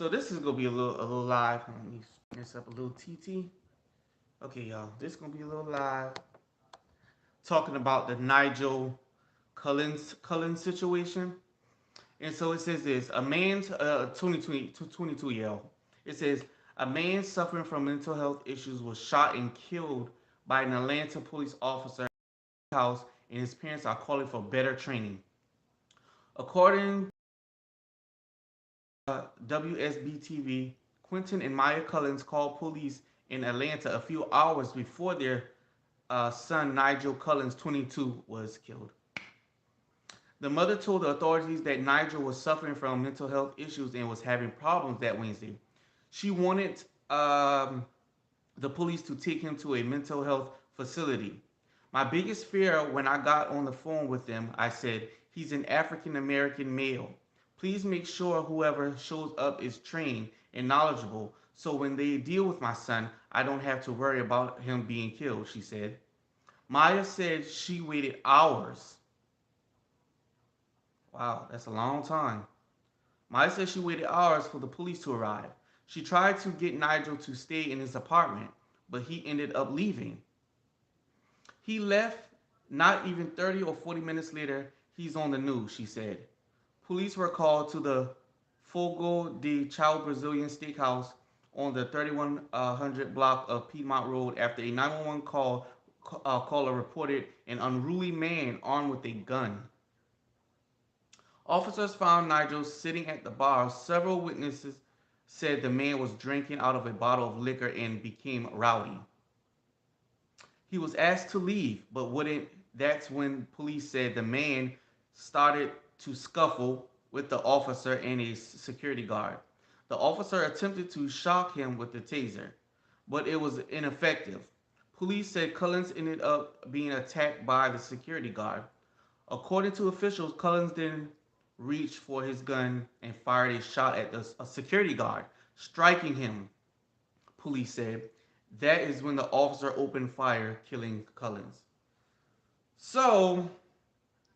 So this is gonna be a little live. Let me spin this up a little TT. Okay, y'all. This is gonna be a little live. Talking about the Nigel Cullins situation. And so it says this: a man's 22 year old. It says a man suffering from mental health issues was shot and killed by an Atlanta police officer at his house, and his parents are calling for better training. According WSB-TV, Quentin and Maya Cullins called police in Atlanta a few hours before their son Nigel Cullins, 22, was killed. The mother told the authorities that Nigel was suffering from mental health issues and was having problems that Wednesday. She wanted the police to take him to a mental health facility. My biggest fear when I got on the phone with them, I said, he's an African American male. Please make sure whoever shows up is trained and knowledgeable so when they deal with my son, I don't have to worry about him being killed, she said. Maya said she waited hours. Wow, that's a long time. Maya said she waited hours for the police to arrive. She tried to get Nigel to stay in his apartment, but he ended up leaving. He left not even 30 or 40 minutes later. He's on the news, she said. Police were called to the Fogo de Chao Brazilian Steakhouse on the 3100 block of Piedmont Road after a 911 caller reported an unruly man armed with a gun. Officers found Nigel sitting at the bar. Several witnesses said the man was drinking out of a bottle of liquor and became rowdy. He was asked to leave, but wouldn't. That's when police said the man started to scuffle with the officer and a security guard. The officer attempted to shock him with the taser, but it was ineffective. Police said Cullins ended up being attacked by the security guard. According to officials, Cullins then reached for his gun and fired a shot at a security guard, striking him, police said. That is when the officer opened fire, killing Cullins. So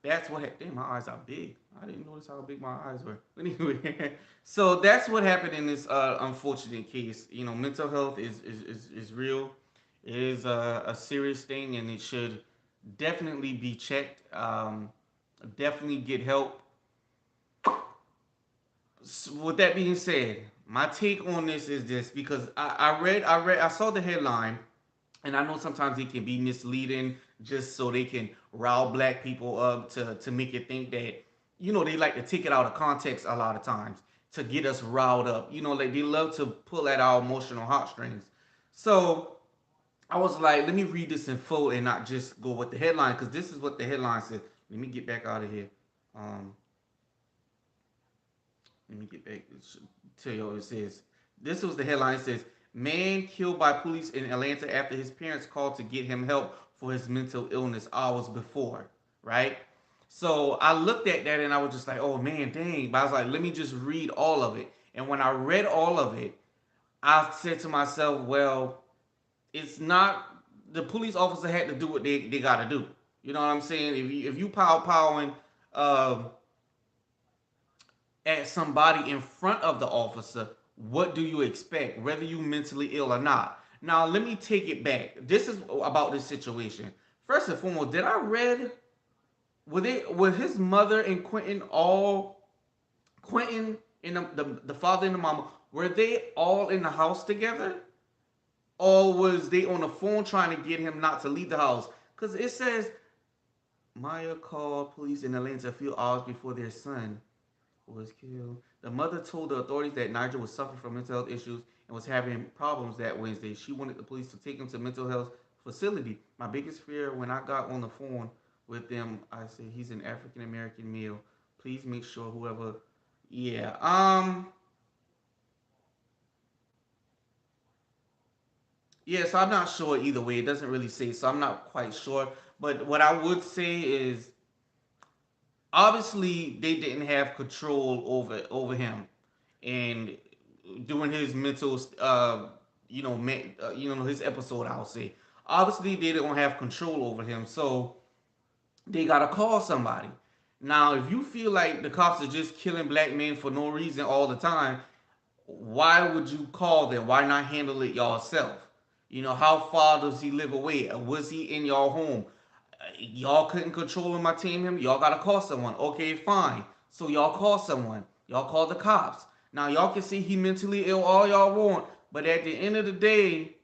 that's what happened. Damn, my eyes are big. I didn't notice how big my eyes were. But anyway, so that's what happened in this unfortunate case. You know, mental health is real. It is a serious thing, and it should definitely be checked. Definitely get help. So with that being said, my take on this is this because I saw the headline, and I know sometimes it can be misleading just so they can rile black people up to make you think that, you know, they like to take it out of context a lot of times to get us riled up. You know, like they love to pull at our emotional heartstrings. So I was like, let me read this in full and not just go with the headline because this is what the headline said. Let me get back out of here. Um, Let me get back to you what it says. This was the headline. It says, man killed by police in Atlanta after his parents called to get him help for his mental illness hours before, right? So I looked at that and I was just like, oh man, dang. But I was like, let me just read all of it. And when I read all of it, I said to myself, well, it's not, the police officer had to do what they got to do. You know what I'm saying? If you powering at somebody in front of the officer, what do you expect, whether you mentally ill or not? Now, let me take it back. This is about this situation. First and foremost, did I read were his mother and Quentin and the father and the mama, were they all in the house together? Or was they on the phone trying to get him not to leave the house? Because it says Maya called police in Atlanta a few hours before their son was killed. The mother told the authorities that Nigel was suffering from mental health issues and was having problems that Wednesday. She wanted the police to take him to a mental health facility. My biggest fear when I got on the phone with them, I said he's an African American male. Please make sure whoever. Yeah. Yeah. So I'm not sure either way. It doesn't really say. So I'm not quite sure. But what I would say is obviously they didn't have control over him and during his mental his episode, I'll say obviously they don't have control over him, so they gotta call somebody. Now if you feel like the cops are just killing black men for no reason all the time, why would you call them? Why not handle it yourself? How far does he live away? Was he in your home? Y'all couldn't control him or tame him. Y'all gotta call someone. Okay, fine. So y'all call someone. Y'all call the cops. Now y'all can say he mentally ill all y'all want, but at the end of the day,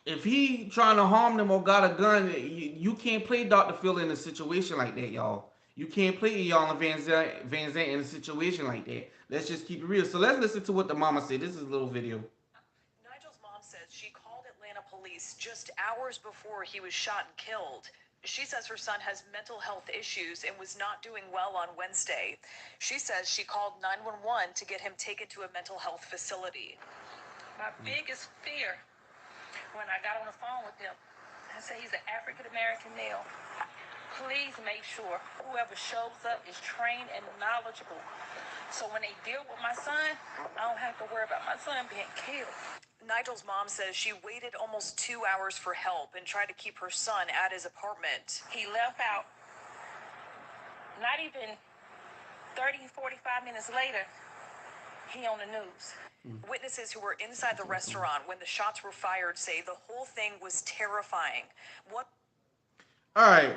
if he trying to harm them or got a gun, you can't play Dr. Phil in a situation like that, y'all. You can't play y'all Van Zant in a situation like that. Let's just keep it real. So let's listen to what the mama said. This is a little video. Nigel's mom says she called Atlanta police just hours before he was shot and killed. She says her son has mental health issues and was not doing well on Wednesday. She says she called 911 to get him taken to a mental health facility. My biggest fear when I got on the phone with him, I said he's an African American male. Please make sure whoever shows up is trained and knowledgeable. So when they deal with my son, I don't have to worry about my son being killed. Nigel's mom says she waited almost 2 hours for help and tried to keep her son at his apartment. He left out. Not even 30, 45 minutes later, he on the news. Witnesses who were inside the restaurant when the shots were fired say the whole thing was terrifying. What? All right.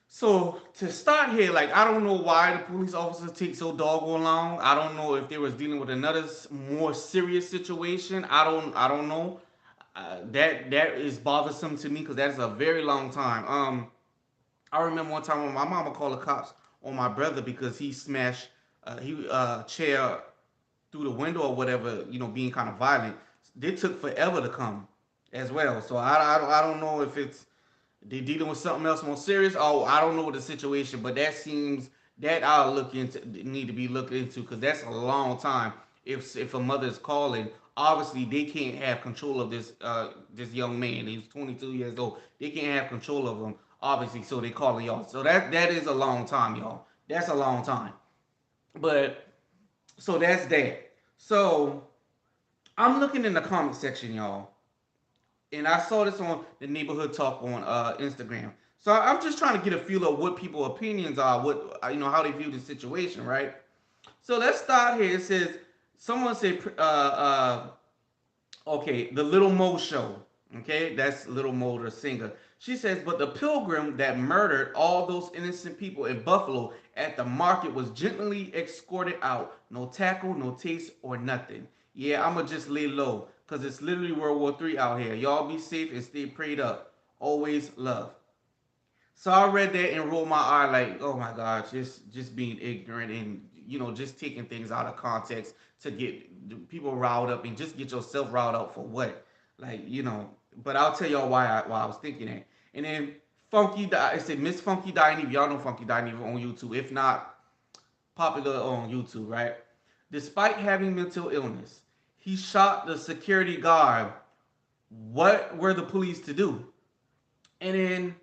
So to start here, like I don't know why the police officers take so doggone long. I don't know if they was dealing with another more serious situation. I don't know. That is bothersome to me because that is a very long time. I remember one time when my mama called the cops on my brother because he smashed he chair through the window or whatever. Being kind of violent. They took forever to come as well. So I don't know if it's they dealing with something else more serious. Oh, I don't know the situation, but that seems that I'll look into need to be looked into because that's a long time. If a mother is calling, obviously they can't have control of this young man. He's 22 years old. They can't have control of him, obviously. So they calling y'all. So that is a long time, y'all. That's a long time. But so that's that. So I'm looking in the comment section, y'all, and I saw this on the neighborhood talk on Instagram. So I'm just trying to get a feel of what people's opinions are, what how they view the situation, right? So let's start here. It says someone said, okay, the Little Mo show. Okay, that's Little Mo, the singer. She says, but the pilgrim that murdered all those innocent people in Buffalo at the market was gently escorted out. No tackle, no taste, or nothing. Yeah, I'ma just lay low, cause it's literally World War III out here. Y'all be safe and stay prayed up. Always love. So I read that and rolled my eye like, oh my gosh, just being ignorant and just taking things out of context to get people riled up and just get yourself riled up for what? Like. But I'll tell y'all why I was thinking that. And then it said Miss Funky Diney. Y'all know Funky Diney on YouTube. If not, popular on YouTube, right? Despite having mental illness, he shot the security guard. What were the police to do? And then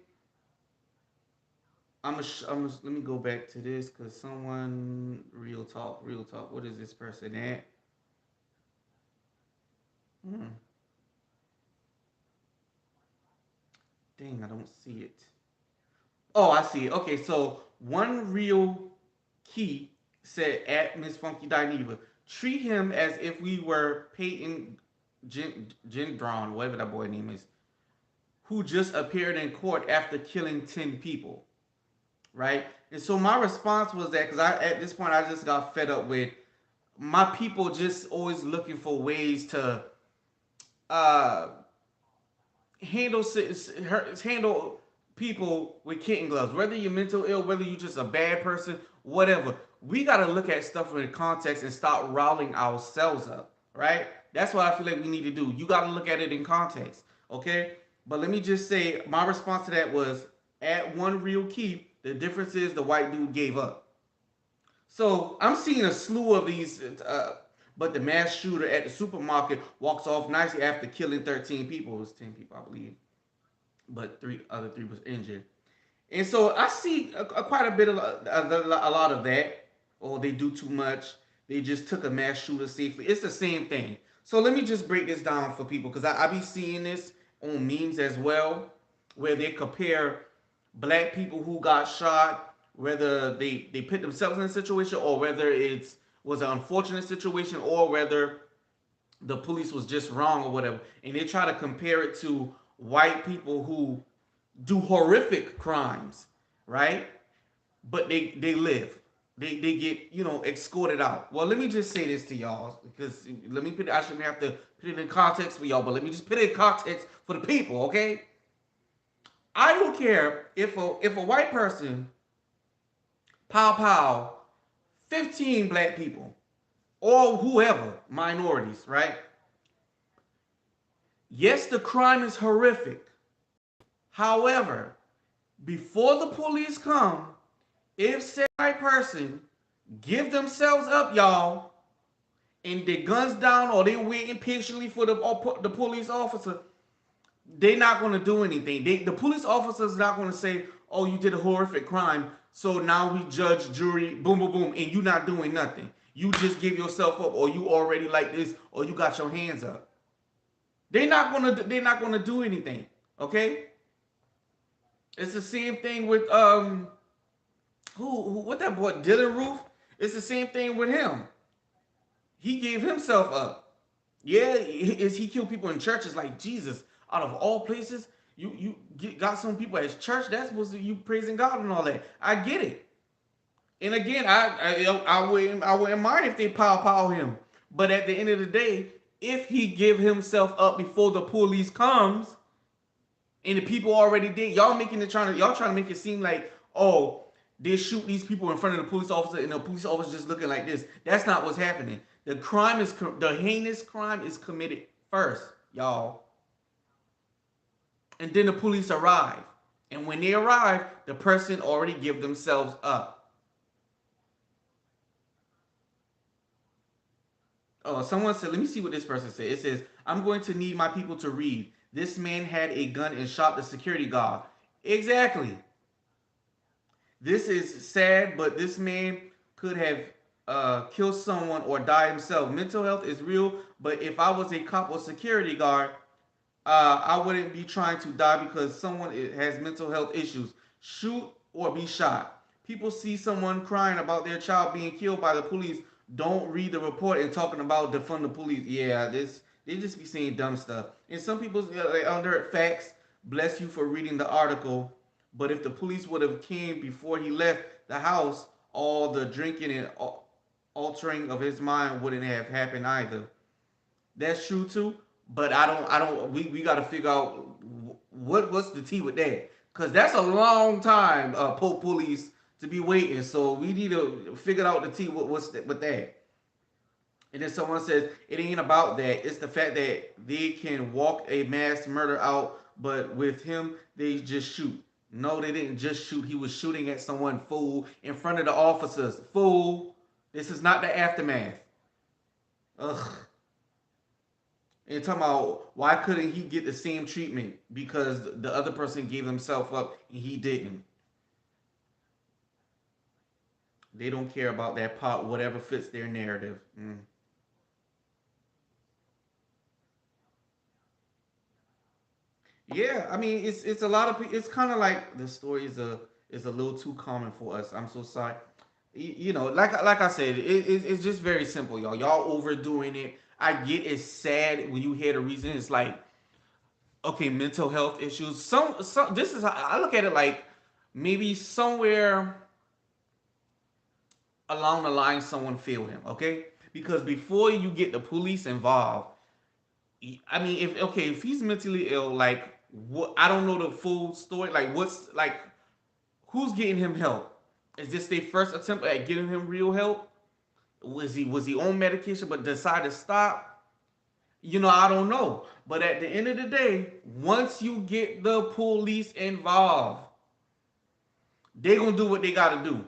let me go back to this because someone real talk. What is this person at? Hmm. Dang, I don't see it. Oh, I see it. Okay, so one real key said at Miss Funky Dineva, treat him as if we were Peyton Gendron, whatever that boy name is, who just appeared in court after killing 10 people. Right? And so my response was that because at this point I just got fed up with my people just always looking for ways to uh, handle people with kitten gloves. Whether you're mental ill, whether you're just a bad person, whatever. We gotta look at stuff in context and start riling ourselves up. Right? That's what I feel like we need to do. You gotta look at it in context. Okay? But let me just say my response to that was at one real key. The difference is the white dude gave up. So I'm seeing a slew of these, but the mass shooter at the supermarket walks off nicely after killing 13 people. It was 10 people, I believe, but three was injured. And so I see quite a bit of a lot of that. Or they do too much. They just took a mass shooter safely. It's the same thing. So let me just break this down for people because I be seeing this on memes as well, where they compare black people who got shot, whether they put themselves in a situation or whether it's was an unfortunate situation or whether the police was just wrong or whatever. And they try to compare it to white people who do horrific crimes, right? But they live. They get, escorted out. Well, let me just say this to y'all, because let me put I shouldn't have to put it in context for y'all, but let me just put it in context for the people, okay? I don't care if a white person pow pow 15 black people or whoever, minorities, right? Yes, the crime is horrific. However, before the police come, if said white person give themselves up, y'all, and their guns down or they waiting patiently for the police officer, they're not going to do anything. The police officer is not going to say, "Oh, you did a horrific crime, so now we judge, jury, boom, boom, boom," and you not doing nothing. You just give yourself up, or you already like this, or you got your hands up. They're not gonna do anything. Okay, it's the same thing with who what that boy Dylan Roof. It's the same thing with him. He gave himself up. Yeah, is he killed people in churches like Jesus? Out of all places, got some people at church. That's supposed to you praising God and all that. I get it. And again, I wouldn't mind if they pow him. But at the end of the day, if he give himself up before the police comes, and the people already did, y'all trying to make it seem like, oh, they shoot these people in front of the police officer and the police officer just looking like this. That's not what's happening. The heinous crime is committed first, y'all, and then the police arrive. And when they arrive, the person already give themselves up. Oh, someone said, let me see what this person said. It says, "I'm going to need my people to read. This man had a gun and shot the security guard." Exactly. This is sad, but this man could have killed someone or died himself. Mental health is real, but if I was a cop or security guard, I wouldn't be trying to die because someone has mental health issues. Shoot or be shot. People see someone crying about their child being killed by the police. Don't read the report and talking about defund the police. Yeah, this they just be saying dumb stuff. And some people under facts. Bless you for reading the article. But if the police would have came before he left the house, all the drinking and altering of his mind wouldn't have happened either. That's true too. But I don't. We got to figure out what's the tea with that, because that's a long time. Police to be waiting. So we need to figure out the tea. With that? And then someone says it ain't about that. It's the fact that they can walk a mass murder out, but with him they just shoot. No, they didn't just shoot. He was shooting at someone, fool, in front of the officers. Fool. This is not the aftermath. Ugh. And talking about why couldn't he get the same treatment because the other person gave himself up and he didn't. They don't care about that part, whatever fits their narrative. Yeah, I mean it's a lot of people. It's kind of like the story is a little too common for us. I'm so sorry. Like I said, it's just very simple, y'all. Y'all overdoing it. I get it's sad when you hear the reason. It's like, okay, mental health issues. Some this is how I look at it, like maybe somewhere along the line someone failed him. Okay, because before you get the police involved, I mean, if he's mentally ill, like what? I don't know the full story. Like who's getting him help? Is this their first attempt at getting him real help? Was he on medication but decided to stop? I don't know. But at the end of the day, once you get the police involved, they're gonna do what they gotta do.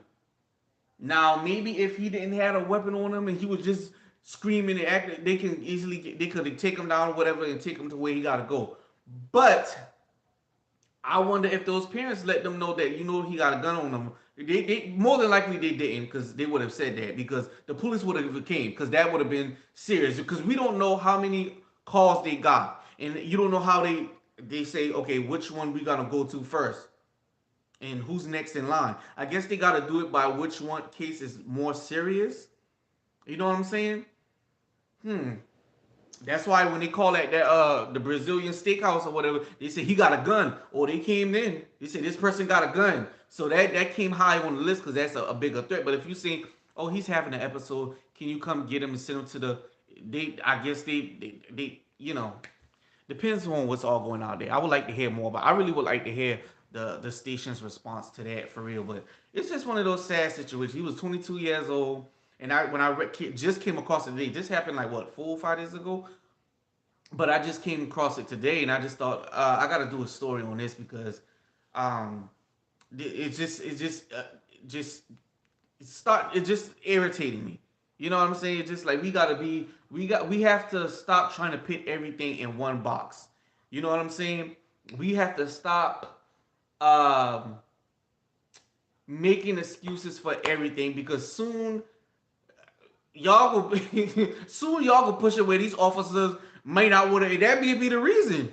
Now, maybe if he didn't have a weapon on him and he was just screaming and acting, they could take him down or whatever and take him to where he gotta go. But I wonder if those parents let them know that he got a gun on him. They more than likely they didn't, because they would have said that, because the police would have came, because that would have been serious, because we don't know how many calls they got, and you don't know how they say, okay, which one we gonna go to first and who's next in line. I guess they got to do it by which one case is more serious. You know what I'm saying? Hmm. That's why when they call that the Brazilian steakhouse or whatever, they say he got a gun. Or they came in, they said this person got a gun. So that came high on the list because that's a bigger threat. But if you say, oh, he's having an episode, can you come get him and send him to the? They, I guess they you know, depends on what's all going on there. I would like to hear more, but I really would like to hear the station's response to that for real. But it's just one of those sad situations. He was 22 years old, and I when I just came across it today. This happened like what 4 or 5 days ago, but I just came across it today, and I just thought I got to do a story on this because um, just it's just irritating me. You know what I'm saying? It's just like we have to stop trying to put everything in one box. You know what I'm saying? We have to stop um, making excuses for everything because soon y'all will push it where these officers may not want to. That may be the reason.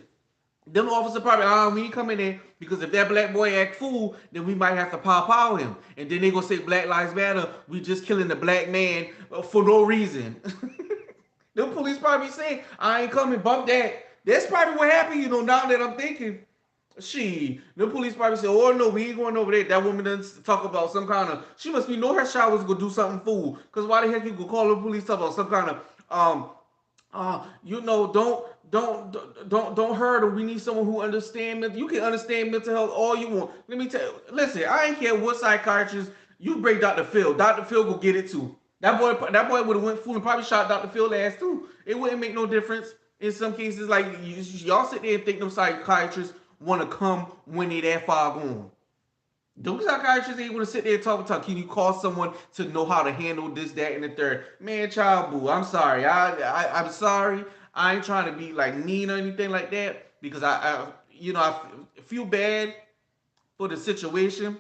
Them officers probably, we ain't coming in because if that black boy act fool, then we might have to pow him. And then they gonna say Black Lives Matter, we just killing the black man for no reason. Them police probably saying, I ain't coming, bump that. That's probably what happened, now that I'm thinking. The police probably say, oh no, we ain't going over there. That woman doesn't talk about some kind of, she must be know her child was gonna do something fool. Cause why the heck you could call the police talk about some kind of don't hurt her. We need someone who understands. You can understand mental health all you want. Let me tell you. Listen, I ain't care what psychiatrist you bring. Dr. Phil. Dr. Phil will get it too. That boy would have went fool and probably shot Dr. Phil ass too. It wouldn't make no difference. In some cases, like y'all sit there and think them psychiatrists want to come when they that far gone. Those psychiatrists ain't want to sit there and talk. Can you call someone to know how to handle this, that, and the third? Man, child boo, I'm sorry. I'm sorry. I ain't trying to be like mean or anything like that because I feel bad for the situation.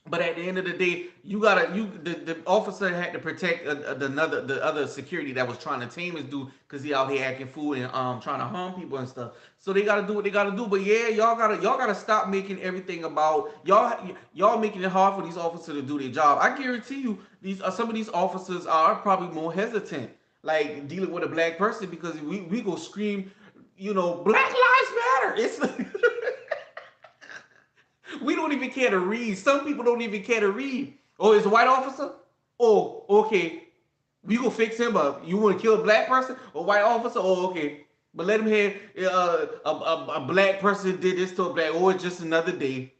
But at the end of the day, the officer had to protect the other security that was trying to tame his dude because he out here acting fool and trying to harm people and stuff. So they gotta do what they gotta do. But yeah, y'all gotta stop making everything about y'all making it hard for these officers to do their job. I guarantee you, these some of these officers are probably more hesitant, like dealing with a black person because we go scream, Black Lives Matter. It's we don't even care to read. Some people don't even care to read. Oh, it's a white officer? Oh, okay. We gonna fix him up. You want to kill a black person or white officer? Oh, okay. But let him hear a black person did this to a black. Oh, it's just another day.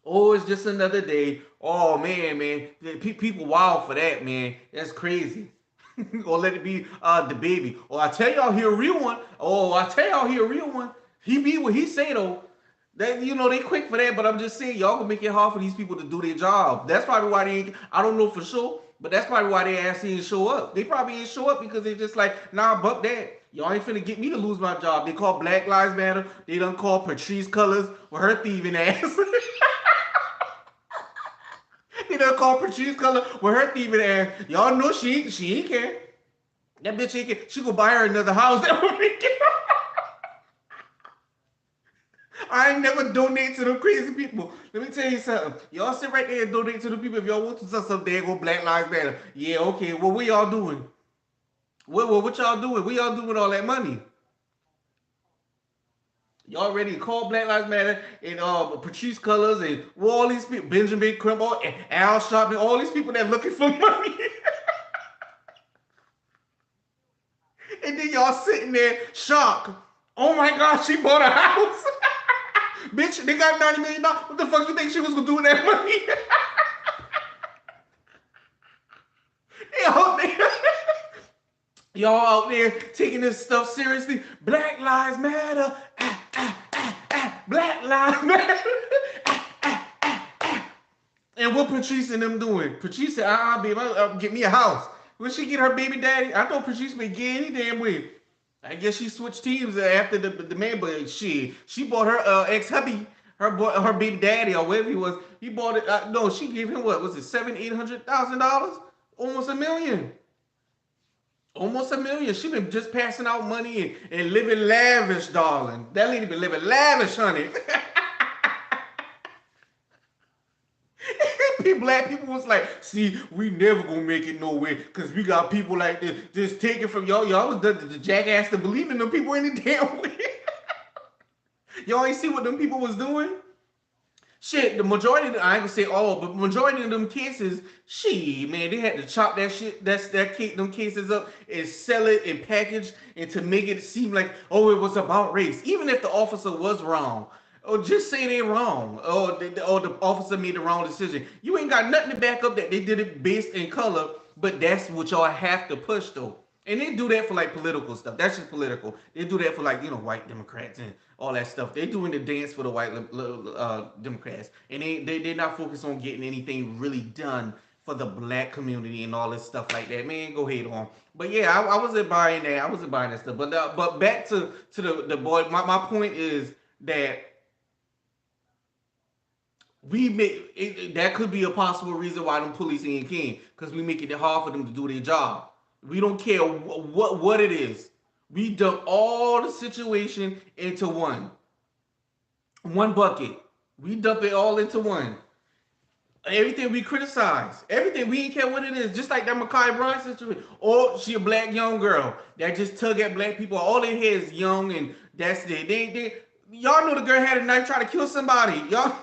Oh, it's just another day. Oh man. People wild for that, man. That's crazy. Or let it be the baby. Oh, I tell y'all he a real one. Oh, I tell y'all he a real one. He be what he say though. That they quick for that, but I'm just saying y'all gonna make it hard for these people to do their job. That's probably why they ain't, I don't know for sure, but that's probably why they ass didn't show up. They probably ain't show up because they just like, nah, buck that. Y'all ain't finna get me to lose my job. They call Black Lives Matter. They done call Patrice Cullins with her thieving ass. They done call Patrice Cullins with her thieving ass. Y'all know she ain't care. That bitch ain't care. She go buy her another house. That woman care. I ain't never donate to them crazy people. Let me tell you something. Y'all sit right there and donate to the people if y'all want to say some day go Black Lives Matter. Yeah, okay. Well, what y'all doing? What y'all doing? What y'all doing with all that money? Y'all ready to call Black Lives Matter and Patrice Cullors and all these people, Benjamin Crumble and Al Sharpton, all these people that looking for money. And then y'all sitting there shocked. Oh my God, she bought a house. Bitch, they got $90 million. What the fuck you think she was gonna do with that money? y'all, y'all out there taking this stuff seriously. Black Lives Matter. Black Lives Matter. And what Patrice and them doing? Patrice said, baby, get me a house. When she get her baby daddy, I thought Patrice would get any damn way. I guess she switched teams after the man, but she bought her ex hubby, her baby daddy or whatever he was. He bought it. No, she gave him what was it, $700,000-$800,000, almost $1 million, almost $1 million. She been just passing out money and living lavish, darling. That lady been living lavish, honey. black people was like, see, we never gonna make it nowhere because we got people like this just taking from y'all. Y'all was the jackass to believe in them people any damn way. Y'all ain't see what them people was doing? Shit, the majority of I ain't gonna say all, but majority of them cases, shit, man, they had to chop that shit, them cases up and sell it and package and to make it seem like, oh, it was about race. Even if the officer was wrong, or just say they wrong, or the officer made the wrong decision. You ain't got nothing to back up that they did it based in color, but that's what y'all have to push though. And they do that for like political stuff. That's just political. They do that for like white Democrats and all that stuff. They're doing the dance for the white Democrats, and they're not focused on getting anything really done for the black community and all this stuff like that. Man, go ahead on. But yeah, I wasn't buying that. I wasn't buying that stuff. But back to the boy. My point is that we make it, that could be a possible reason why them police ain't came because we make it hard for them to do their job. We don't care what it is. We dump all the situation into one bucket. We dump it all into one. Everything we criticize, everything we ain't care what it is. Just like that Makai Bryan situation. Or she a black young girl that just tug at black people. All they hear is young and that's it. Y'all know the girl had a knife trying to kill somebody. Y'all.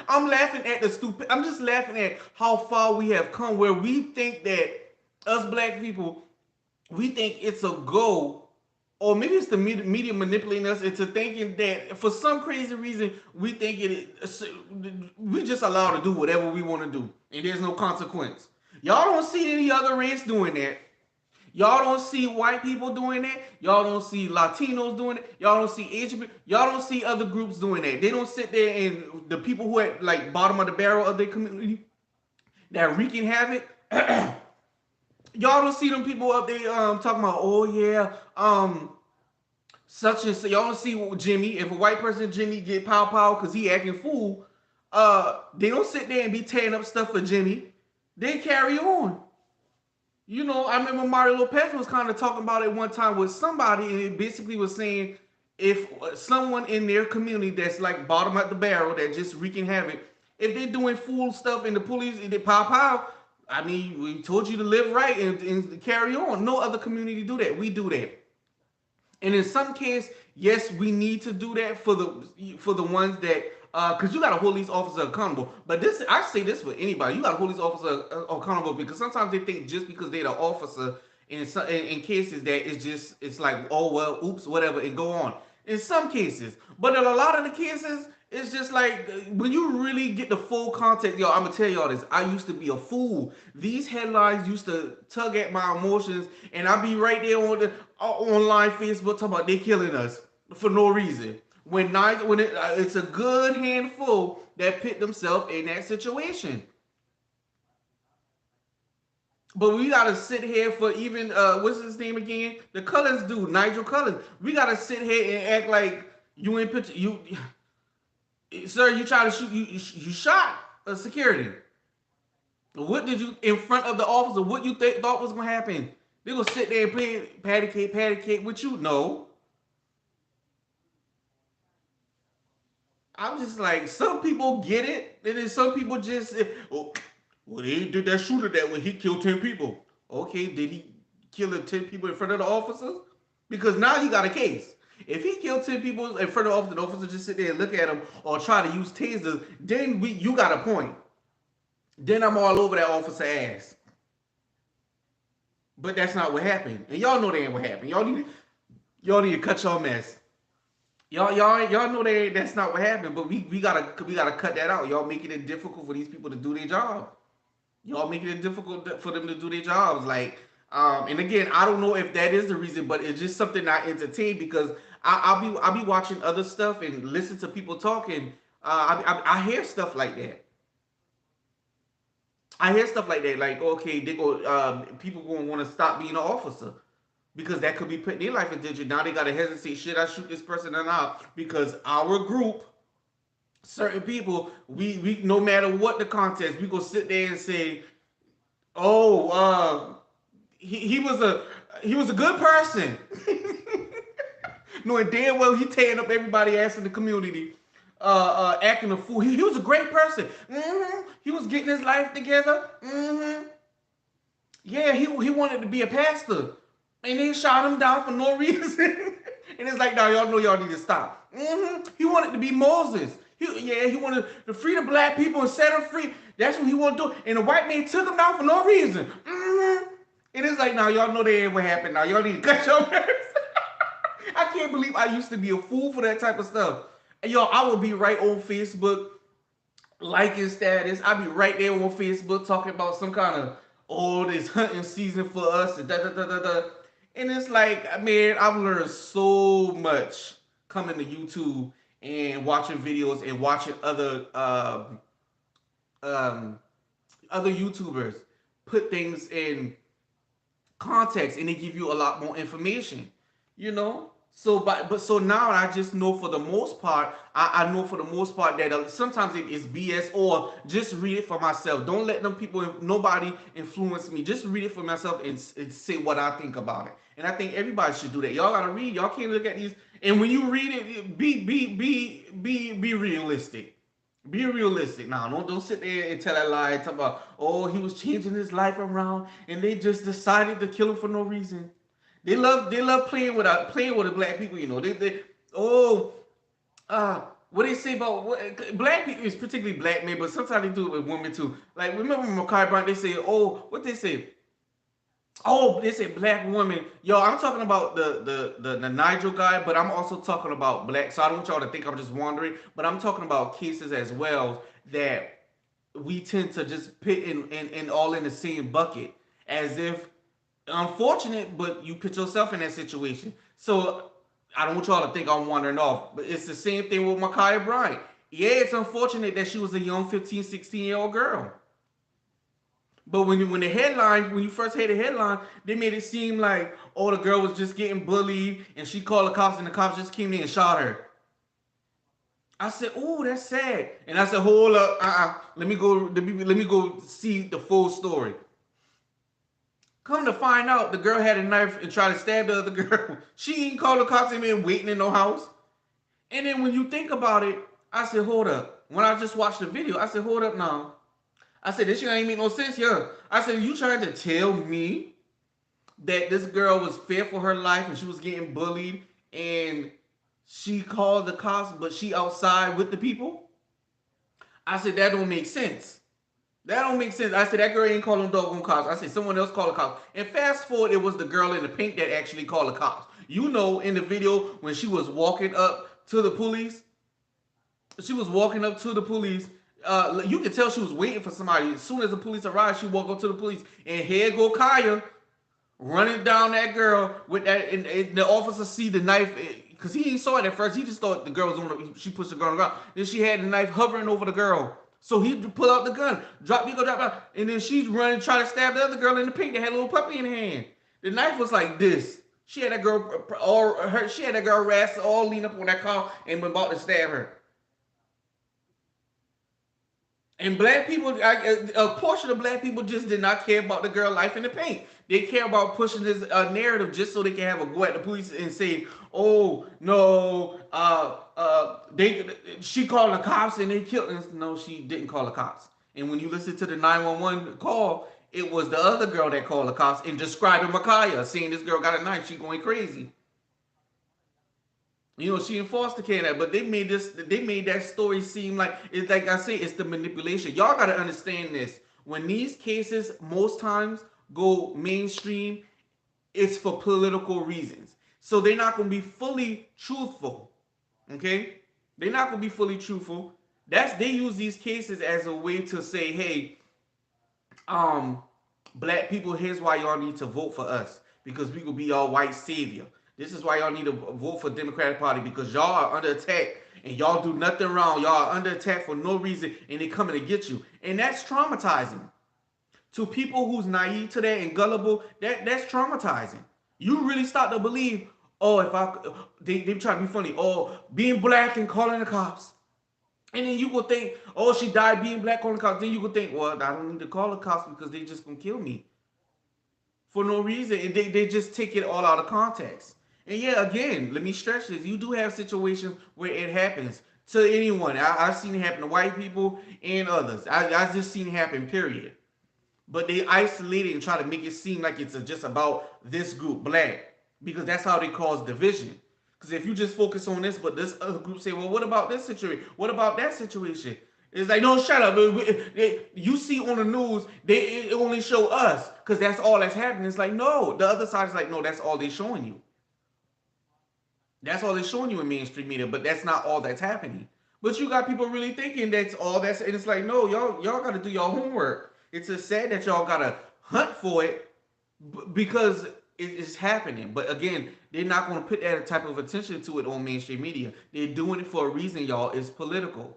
I'm laughing at the stupid. I'm just laughing at how far we have come, where we think that us black people, we think it's a go, or maybe it's the media manipulating us into thinking that for some crazy reason we think we just allowed to do whatever we want to do, and there's no consequence. Y'all don't see any other race doing that. Y'all don't see white people doing that. Y'all don't see Latinos doing it. Y'all don't see Asian people. Y'all don't see other groups doing that. They don't sit there and the people who at like bottom of the barrel of their community that wreaking havoc. Y'all don't see them people up there talking about, oh yeah, such and so. Y'all don't see Jimmy. If a white person Jimmy get pow because he acting fool, they don't sit there and be tearing up stuff for Jimmy. They carry on. I remember Mario Lopez was kind of talking about it one time with somebody, and it basically was saying if someone in their community that's like bottom at the barrel that just wreaking havoc, if they're doing fool stuff and the police and they pow, I mean, we told you to live right and carry on. No other community do that. We do that. And in some case, yes, we need to do that for the ones that because you got to hold these officers accountable. But this, I say this for anybody, you got to hold these officers accountable because sometimes they think just because they're the officer in cases that it's like, oh well, oops, whatever, and go on. In some cases, but in a lot of the cases, it's just like when you really get the full context. Yo, I'm gonna tell y'all this. I used to be a fool. These headlines used to tug at my emotions, and I'd be right there on the online Facebook talking about they killing us for no reason. It's a good handful that put themselves in that situation. But we gotta sit here for even what's his name again? The Cullins dude, Nygil Cullins. We gotta sit here and act like you ain't picture you, sir. You try to shoot you shot a security. What did you in front of the officer? What you thought was gonna happen? They gonna sit there and play patty cake with you? No. I'm just like, some people get it, and then some people just, oh, well, they did that shooter that when he killed 10 people. Okay, did he kill 10 people in front of the officers? Because now you got a case. If he killed 10 people in front of the officer just sit there and look at him or try to use tasers, then you got a point. Then I'm all over that officer ass. But that's not what happened. And y'all know that ain't what happened. Y'all need to cut your mess. Y'all know that's not what happened, but we gotta cut that out. Y'all making it difficult for these people to do their job. Y'all making it difficult for them to do their jobs. Like, and again, I don't know if that is the reason, but it's just something I entertain because I'll be watching other stuff and listen to people talking. I hear stuff like that. I hear stuff like that. Like, okay, people gonna want to stop being an officer because that could be putting their life in danger. Now they gotta hesitate. Should I shoot this person or not? Because our group, certain people, we no matter what the context, we gonna sit there and say, oh, he was a good person, knowing damn well he tearing up everybody ass in the community. acting a fool. He was a great person. He was getting his life together. Yeah, he wanted to be a pastor, and they shot him down for no reason. And it's like, now y'all know y'all need to stop. He wanted to be Moses. He wanted to free the black people and set them free. That's what he wanted to do. And the white man took him down for no reason. And it's like, now y'all know that ain't what happened. Now y'all need to cut your nerves. I can't believe I used to be a fool for that type of stuff. And yo, I would be right on Facebook liking status. I'd be right there on Facebook talking about some kind of, oh, this hunting season for us and da da da da da. And it's like, man, I've learned so much coming to YouTube and watching videos and watching um, other YouTubers put things in context and they give you a lot more information, you know. So but so now I just know for the most part, I know for the most part that sometimes it is BS, or just read it for myself. Don't let them people, nobody influence me. Just read it for myself and say what I think about it. And I think everybody should do that. Y'all gotta read. Y'all can't look at these. And when you read it, be realistic. Be realistic now. Don't sit there and tell that lie and talk about, oh, he was changing his life around and they just decided to kill him for no reason. They love playing with the black people, you know. They oh what they say about black people is particularly black men, but sometimes they do it with women too. Like remember Makai Brown, they say, oh, what they say? Oh, they say black woman. Yo, I'm talking about the Nigel guy, but I'm also talking about black. So I don't want y'all to think I'm just wandering, but I'm talking about cases as well that we tend to just put in all in the same bucket, as if unfortunate, but you put yourself in that situation. So I don't want y'all to think I'm wandering off, but it's the same thing with Ma'Khia Bryant. Yeah, it's unfortunate that she was a young 15, 16-year-old girl. But when the headline, when you first heard the headline, they made it seem like, oh, the girl was just getting bullied and she called the cops and the cops just came in and shot her. I said, oh, that's sad. And I said, hold up, let me go see the full story. Come to find out, the girl had a knife and tried to stab the other girl. She ain't called the cops and been waiting in no house. And then when you think about it, I said, hold up. When I just watched the video, I said, hold up now. I said, this shit ain't make no sense here. I said, you trying to tell me that this girl was feared for her life and she was getting bullied and she called the cops, but she outside with the people? I said, that don't make sense. That don't make sense. I said, that girl ain't calling doggone cops. I said, someone else called the cops. And fast forward, it was the girl in the pink that actually called the cops. You know, in the video, when she was walking up to the police, you could tell she was waiting for somebody. As soon as the police arrived, she walked up to the police. And here go Kaya running down that girl with that. And the officer see the knife, because he ain't saw it at first. He just thought the girl was on she pushed the girl on the ground. Then she had the knife hovering over the girl. So he pull out the gun, drop, and then she's running, trying to stab the other girl in the pink that had a little puppy in her hand. The knife was like this. She had that girl rasped, all lean up on that car and been about to stab her. And black people, a portion of black people just did not care about the girl life in the paint. They care about pushing this narrative just so they can have a go at the police and say, "Oh no, she called the cops and they killed." And no, she didn't call the cops. And when you listen to the 911 call, it was the other girl that called the cops and describing Ma'Khia, saying this girl got a knife, she going crazy. You know, she in foster care that, but they made that story seem like it's like I say, it's the manipulation. Y'all gotta understand this. When these cases most times go mainstream, it's for political reasons. So they're not gonna be fully truthful. Okay? They're not gonna be fully truthful. They use these cases as a way to say, hey, black people, here's why y'all need to vote for us, because we will be your white savior. This is why y'all need to vote for Democratic Party, because y'all are under attack and y'all do nothing wrong. Y'all are under attack for no reason and they coming to get you. And that's traumatizing. To people who's naive to that and gullible, that's traumatizing. You really start to believe, oh, they try to be funny, oh, being black and calling the cops. And then you will think, oh, she died being black calling the cops. Then you will think, well, I don't need to call the cops because they just gonna kill me for no reason. And they just take it all out of context. And yeah, again, let me stretch this. You do have situations where it happens. to anyone. I've seen it happen to white people and others. I just seen it happen, period. But they isolate it and try to make it seem like it's just about this group, black, because that's how they cause division. Because if you just focus on this, but this other group say, well, what about this situation? What about that situation? It's like, no, shut up. You see on the news, they it only show us because that's all that's happening. It's like, no, the other side is like, no, that's all they're showing you. That's all they're showing you in mainstream media, but that's not all that's happening. But you got people really thinking that's all that's, and it's like, no, y'all got to do your homework. It's just sad that y'all got to hunt for it because it's happening. But again, they're not going to put that type of attention to it on mainstream media. They're doing it for a reason, y'all. It's political.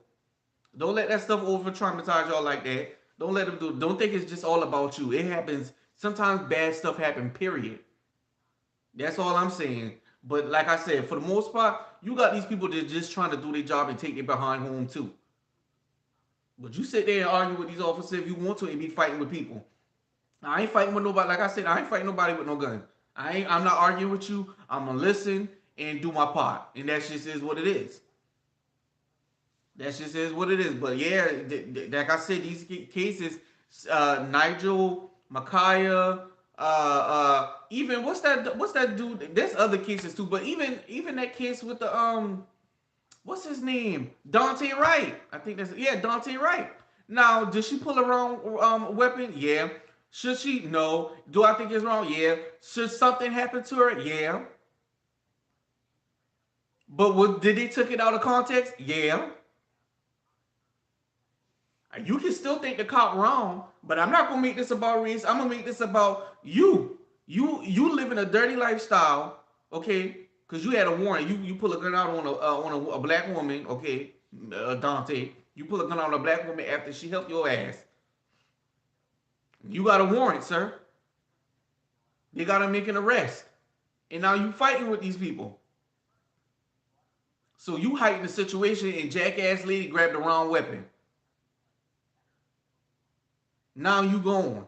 Don't let that stuff over traumatize y'all like that. Don't let them do it. Don't think it's just all about you. It happens. Sometimes bad stuff happen, period. That's all I'm saying. But like I said, for the most part, you got these people that just trying to do their job and take their behind home too. But you sit there and argue with these officers if you want to and be fighting with people. I ain't fighting with nobody. Like I said, I ain't fighting nobody with no gun. I'm not arguing with you. I'm gonna listen and do my part. And that just is what it is. That just is what it is. But yeah, like I said, these cases, Nigel, Micaiah, even what's that dude? There's other cases too, but even that case with the what's his name? Dante Wright. I think that's, yeah, Dante Wright. Now, did she pull a wrong weapon? Yeah. Should she? No. Do I think it's wrong? Yeah. Should something happen to her? Yeah. But did they took it out of context? Yeah. You can still think the cop wrong, but I'm not gonna make this about race. I'm gonna make this about you. You live in a dirty lifestyle, okay? Because you had a warrant. You pull a gun out on a black woman, okay? Dante. You pull a gun out on a black woman after she helped your ass. You got a warrant, sir. They gotta make an arrest, and now you fighting with these people. So you heighten the situation, and jackass lady grabbed the wrong weapon. Now you gone.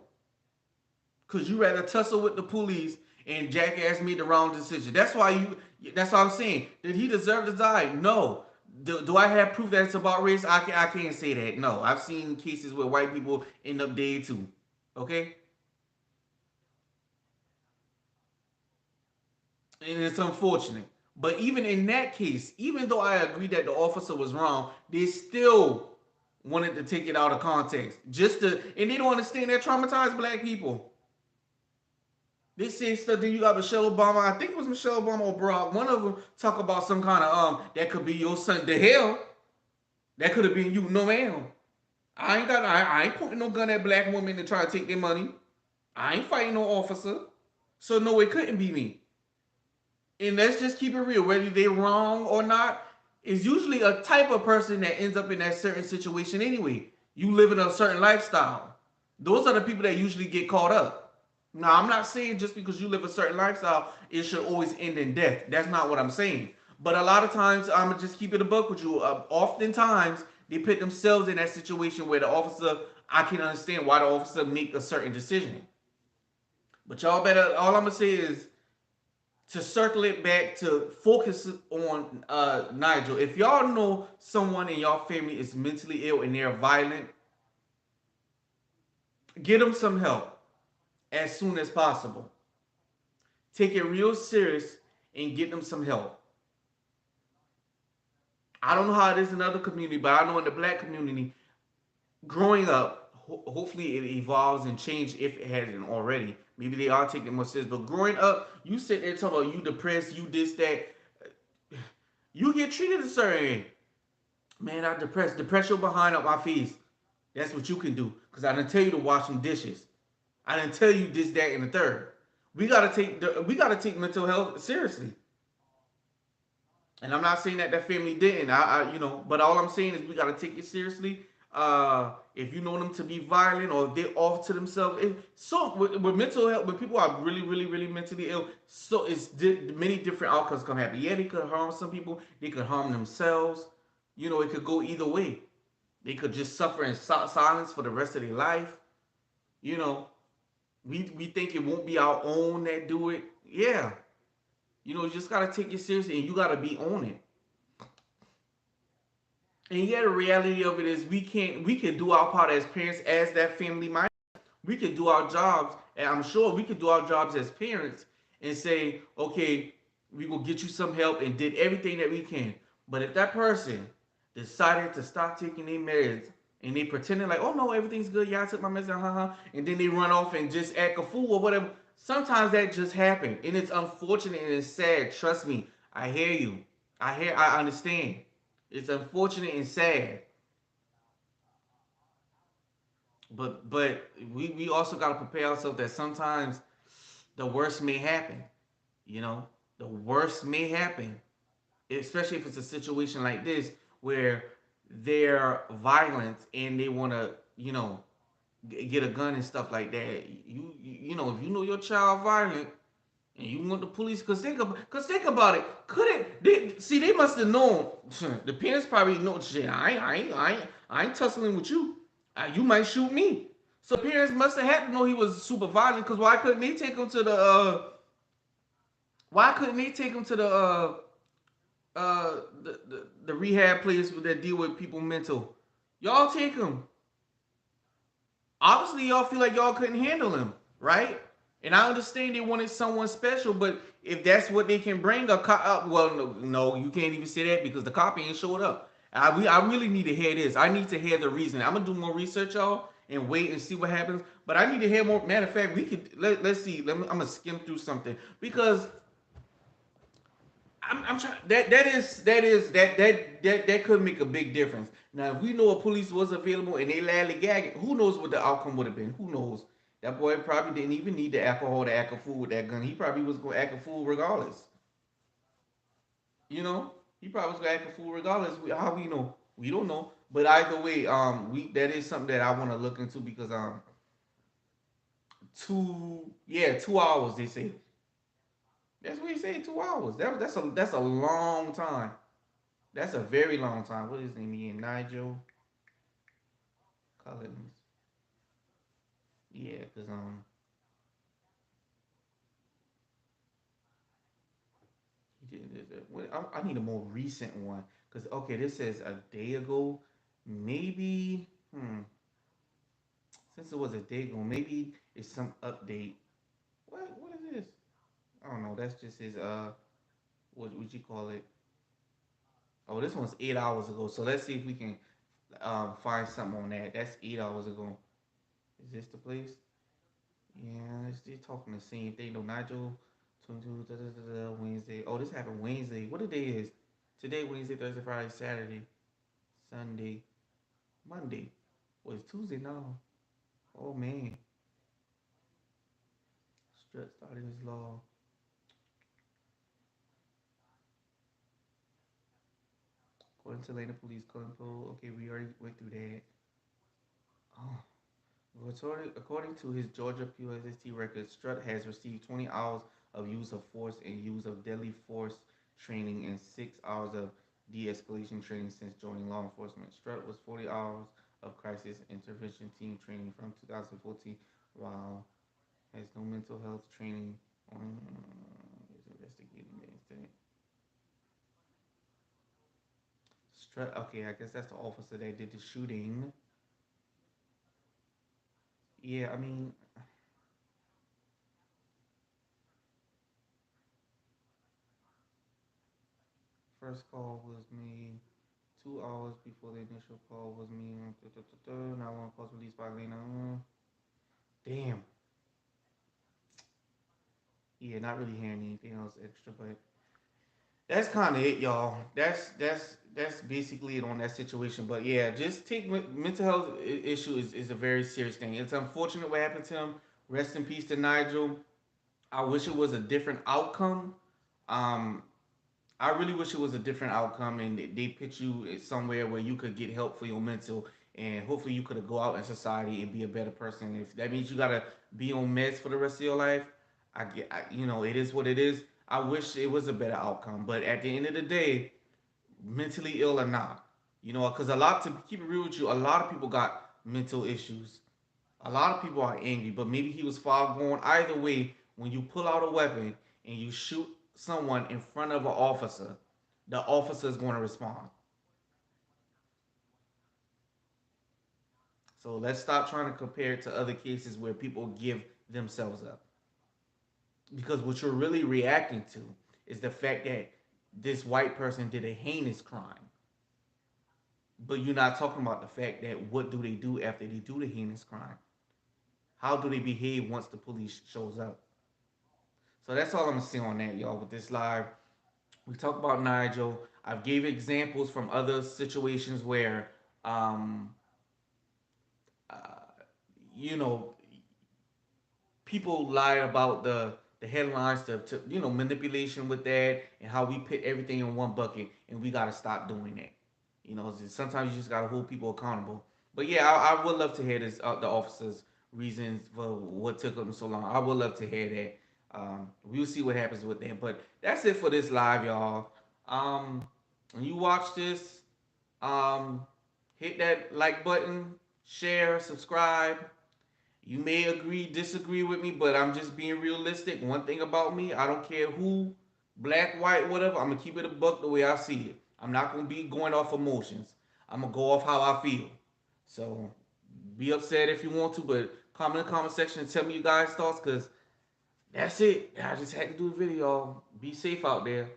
Because you rather tussle with the police and jackass made the wrong decision. That's what I'm saying. Did he deserve to die? No. Do I have proof that it's about race? I can't say that. No. I've seen cases where white people end up dead too. Okay? And it's unfortunate. But even in that case, even though I agree that the officer was wrong, they still wanted to take it out of context. And they don't understand that traumatized black people. They say stuff. Then you got Michelle Obama. I think it was Michelle Obama or Barack. One of them talk about some kind of that could be your son. The hell, that could have been you. No, ma'am. I ain't pointing no gun at black women to try to take their money. I ain't fighting no officer. So no, it couldn't be me. And let's just keep it real. Whether they're wrong or not, is usually a type of person that ends up in that certain situation anyway. You live in a certain lifestyle. Those are the people that usually get caught up. Now, I'm not saying just because you live a certain lifestyle, it should always end in death. That's not what I'm saying. But a lot of times, I'm going to just keep it a buck with you. Oftentimes, they put themselves in that situation where the officer, I can understand why the officer make a certain decision. But y'all better, all I'm going to say is to circle it back to focus on Nigel. If y'all know someone in y'all family is mentally ill and they're violent, get them some help as soon as possible. Take it real serious and get them some help. I don't know how it is in other communities, but I know in the black community, growing up, hopefully it evolves and changes if it hasn't already. Maybe they are taking more serious, but growing up, you sit there talking about you depressed, you this, that. You get treated a certain way. Man, I'm depressed. Depress your behind up my face. That's what you can do. Because I didn't tell you to wash some dishes. I didn't tell you this, that, and the third. We gotta take mental health seriously. And I'm not saying that that family didn't. But all I'm saying is we gotta take it seriously. If you know them to be violent or if they're off to themselves, with mental health, when people are really, really, really mentally ill, so many different outcomes can happen. Yeah, they could harm some people. They could harm themselves. It could go either way. They could just suffer in silence for the rest of their life. You know, we think it won't be our own that do it. Yeah, you just gotta take it seriously and you gotta be on it. And yeah, the reality of it is we can do our part as parents, as that family minded. We can do our jobs, and I'm sure we could do our jobs as parents and say, okay, we will get you some help and did everything that we can. But if that person decided to stop taking their meds and they pretending like, oh no, everything's good, yeah, I took my medicine, haha, and then they run off and just act a fool or whatever. Sometimes that just happens, and it's unfortunate and it's sad. Trust me, I hear you. I understand. It's unfortunate and sad, but we also got to prepare ourselves that sometimes the worst may happen. You know, the worst may happen, especially if it's a situation like this where they're violent and they want to, get a gun and stuff like that. If you know your child violent and you want the police, cause think about it. Couldn't they see? They must have known. The parents probably know. Shit, I ain't tussling with you. You might shoot me. So the parents must have had to know he was super violent. Cause why couldn't they take him to the? Why couldn't they take him to the rehab place that deal with people mental? Y'all take him. Obviously y'all feel like y'all couldn't handle him, right? And I understand they wanted someone special, but if that's what they can bring, a cop, well, no, you can't even say that because the cop ain't showed up. I really need to hear this. I need to hear the reason. I'm gonna do more research, y'all, and wait and see what happens. But I need to hear more. Matter of fact, we could let's see. I'm gonna skim through something because I'm trying. That could make a big difference. Now, if we know a police was available and they ladly gagging, who knows what the outcome would have been? Who knows? That boy probably didn't even need the alcohol to act a fool with that gun. He probably was going to act a fool regardless. You know, he probably was going to act a fool regardless. How we know? We don't know. But either way, we that is something that I want to look into because 2 hours they say. That's what he said. 2 hours. That's a long time. That's a very long time. What is his name again? Nygil Cullins. Yeah, because he did this. I need a more recent one. Because okay, this says a day ago. Maybe since it was a day ago, maybe it's some update. What is this? I don't know. That's just his what would you call it? Oh, this one's 8 hours ago. So let's see if we can find something on that. That's 8 hours ago. Is this the place? Yeah, they're talking the same thing. No, Nigel, 22, Wednesday. Oh, this happened Wednesday. What the day is? Today, Wednesday, Thursday, Friday, Saturday, Sunday, Monday. Well, it's Tuesday now. Oh, man. Strut started his law. According to Atlanta Police, okay, we already went through that. Oh, according to his Georgia POST record, Strutt has received 20 hours of use of force and use of deadly force training and 6 hours of de-escalation training since joining law enforcement. Strutt was 40 hours of crisis intervention team training from 2014, while has no mental health training on is investigating the incident. Strutt, okay, I guess that's the officer that did the shooting. Yeah, I mean, first call was made 2 hours before the initial call was made. Now one calls released by Lena. Damn. Yeah, not really hearing anything else extra, but that's kind of it, y'all. That's basically it on that situation. But yeah, just take mental health issue is a very serious thing. It's unfortunate what happened to him. Rest in peace to Nigel. I wish it was a different outcome. Um, I really wish it was a different outcome and they put you somewhere where you could get help for your mental and hopefully you could go out in society and be a better person. If that means you gotta be on meds for the rest of your life, it is what it is. I wish it was a better outcome, but at the end of the day, mentally ill or not, because a lot to keep it real with you, a lot of people got mental issues. A lot of people are angry, but maybe he was far gone. Either way, when you pull out a weapon and you shoot someone in front of an officer, the officer is going to respond. So let's stop trying to compare it to other cases where people give themselves up. Because what you're really reacting to is the fact that this white person did a heinous crime. But you're not talking about the fact that what do they do after they do the heinous crime? How do they behave once the police shows up? So that's all I'm gonna say on that, y'all. With this live, we talked about Nygil. I've gave examples from other situations where, um, uh, you know, people lie about the headlines to manipulation with that and how we put everything in one bucket, and we got to stop doing that. Sometimes you just got to hold people accountable. But yeah, I would love to hear this the officers' reasons for what took them so long. I would love to hear that. We'll see what happens with them. But that's it for this live, y'all. When you watch this, um, hit that like button, share, subscribe. You may agree, disagree with me, but I'm just being realistic. One thing about me, I don't care who, black, white, whatever. I'm gonna keep it a buck the way I see it. I'm not gonna be going off emotions. I'm gonna go off how I feel. So be upset if you want to, but comment in the comment section and tell me you guys' thoughts, cause that's it. I just had to do a video. Be safe out there.